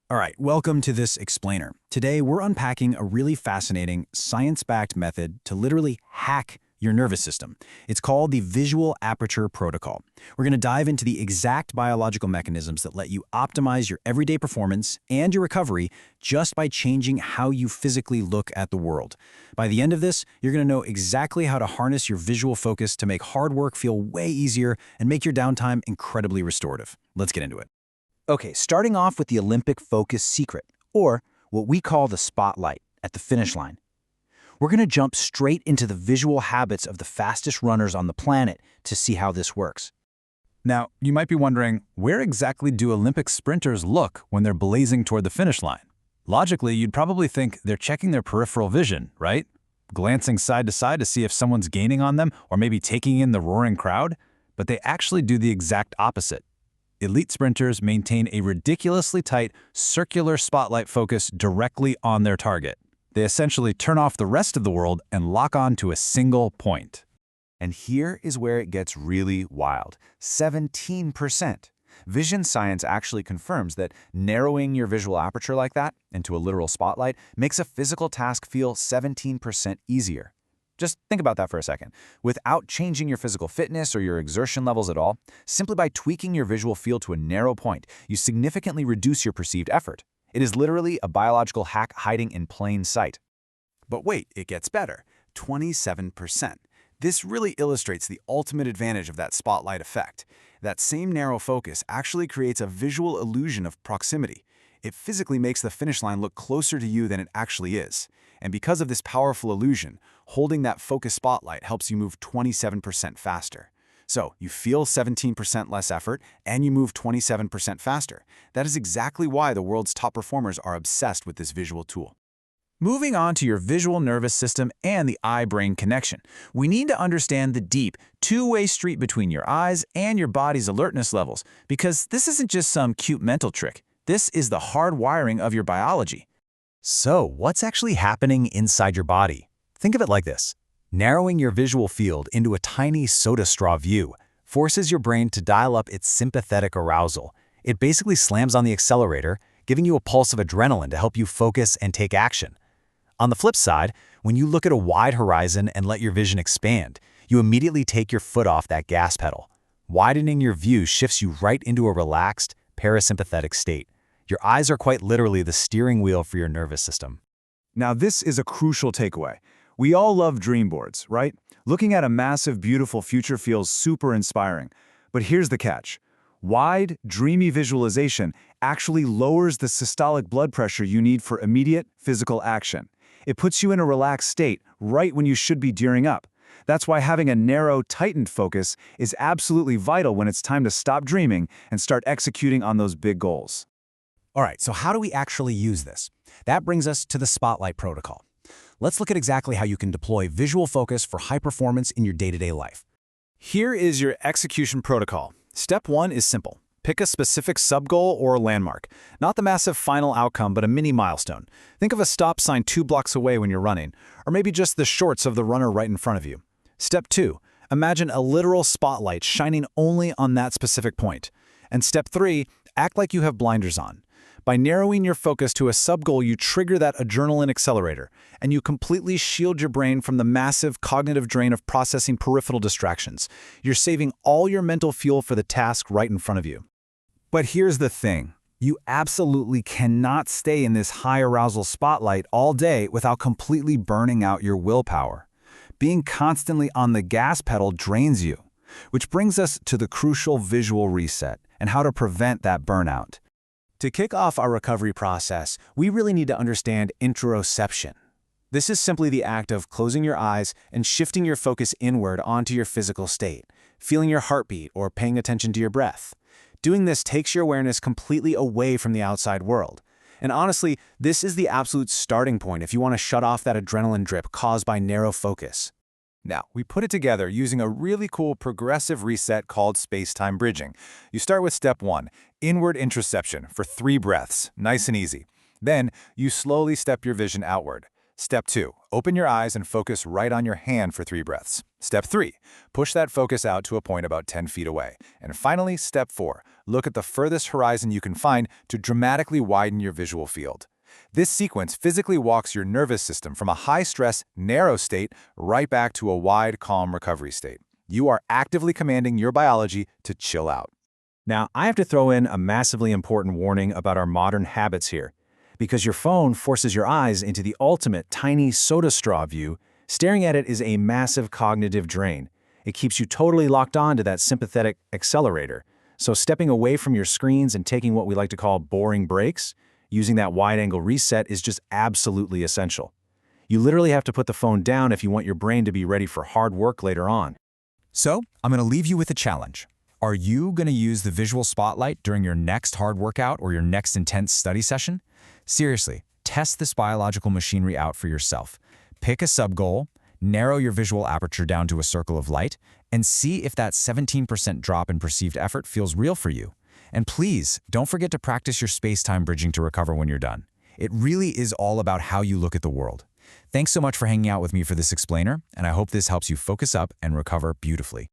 All right, welcome to this explainer. Today, we're unpacking a really fascinating, science-backed method to literally hack your nervous system. It's called the Visual Aperture Protocol. We're going to dive into the exact biological mechanisms that let you optimize your everyday performance and your recovery just by changing how you physically look at the world. By the end of this, you're going to know exactly how to harness your visual focus to make hard work feel way easier and make your downtime incredibly restorative. Let's get into it. Okay, starting off with the Olympic focus secret, or what we call the spotlight at the finish line. We're going to jump straight into the visual habits of the fastest runners on the planet to see how this works. Now, you might be wondering, where exactly do Olympic sprinters look when they're blazing toward the finish line? Logically, you'd probably think they're checking their peripheral vision, right? Glancing side to side to see if someone's gaining on them or maybe taking in the roaring crowd. But they actually do the exact opposite. Elite sprinters maintain a ridiculously tight, circular spotlight focus directly on their target. They essentially turn off the rest of the world and lock on to a single point. And here is where it gets really wild. 17%. Vision science actually confirms that narrowing your visual aperture like that into a literal spotlight makes a physical task feel 17% easier. Just think about that for a second. Without changing your physical fitness or your exertion levels at all, simply by tweaking your visual field to a narrow point, you significantly reduce your perceived effort. It is literally a biological hack hiding in plain sight. But wait, it gets better. 27%. This really illustrates the ultimate advantage of that spotlight effect. That same narrow focus actually creates a visual illusion of proximity. It physically makes the finish line look closer to you than it actually is. And because of this powerful illusion, holding that focus spotlight helps you move 27% faster. So you feel 17% less effort and you move 27% faster. That is exactly why the world's top performers are obsessed with this visual tool. Moving on to your visual nervous system and the eye-brain connection, we need to understand the deep, two-way street between your eyes and your body's alertness levels, because this isn't just some cute mental trick. This is the hard wiring of your biology. So, what's actually happening inside your body? Think of it like this. Narrowing your visual field into a tiny soda straw view forces your brain to dial up its sympathetic arousal. It basically slams on the accelerator, giving you a pulse of adrenaline to help you focus and take action. On the flip side, when you look at a wide horizon and let your vision expand, you immediately take your foot off that gas pedal. Widening your view shifts you right into a relaxed, parasympathetic state. Your eyes are quite literally the steering wheel for your nervous system. Now this is a crucial takeaway. We all love dream boards, right? Looking at a massive, beautiful future feels super inspiring. But here's the catch. Wide, dreamy visualization actually lowers the systolic blood pressure you need for immediate physical action. It puts you in a relaxed state right when you should be gearing up. That's why having a narrow, tightened focus is absolutely vital when it's time to stop dreaming and start executing on those big goals. All right, so how do we actually use this? That brings us to the Spotlight Protocol. Let's look at exactly how you can deploy visual focus for high performance in your day-to-day life. Here is your execution protocol. Step 1 is simple. Pick a specific sub-goal or landmark. Not the massive final outcome, but a mini milestone. Think of a stop sign 2 blocks away when you're running, or maybe just the shorts of the runner right in front of you. Step 2, imagine a literal spotlight shining only on that specific point. And step 3, act like you have blinders on. By narrowing your focus to a sub-goal, you trigger that adrenaline accelerator, and you completely shield your brain from the massive cognitive drain of processing peripheral distractions. You're saving all your mental fuel for the task right in front of you. But here's the thing. You absolutely cannot stay in this high arousal spotlight all day without completely burning out your willpower. Being constantly on the gas pedal drains you, which brings us to the crucial visual reset and how to prevent that burnout. To kick off our recovery process, we really need to understand interoception. This is simply the act of closing your eyes and shifting your focus inward onto your physical state, feeling your heartbeat or paying attention to your breath. Doing this takes your awareness completely away from the outside world. And honestly, this is the absolute starting point if you want to shut off that adrenaline drip caused by narrow focus. Now, we put it together using a really cool progressive reset called space-time bridging. You start with step 1, inward interoception for 3 breaths, nice and easy. Then, you slowly step your vision outward. Step 2, open your eyes and focus right on your hand for 3 breaths. Step 3, push that focus out to a point about 10 feet away. And finally, Step 4, look at the furthest horizon you can find to dramatically widen your visual field. This sequence physically walks your nervous system from a high-stress, narrow state right back to a wide, calm recovery state. You are actively commanding your biology to chill out. Now, I have to throw in a massively important warning about our modern habits here. Because your phone forces your eyes into the ultimate tiny soda straw view, staring at it is a massive cognitive drain. It keeps you totally locked on to that sympathetic accelerator. So stepping away from your screens and taking what we like to call boring breaks, using that wide-angle reset is just absolutely essential. You literally have to put the phone down if you want your brain to be ready for hard work later on. So, I'm going to leave you with a challenge. Are you going to use the visual spotlight during your next hard workout or your next intense study session? Seriously, test this biological machinery out for yourself. Pick a sub-goal, narrow your visual aperture down to a circle of light, and see if that 17% drop in perceived effort feels real for you. And please, don't forget to practice your space-time bridging to recover when you're done. It really is all about how you look at the world. Thanks so much for hanging out with me for this explainer, and I hope this helps you focus up and recover beautifully.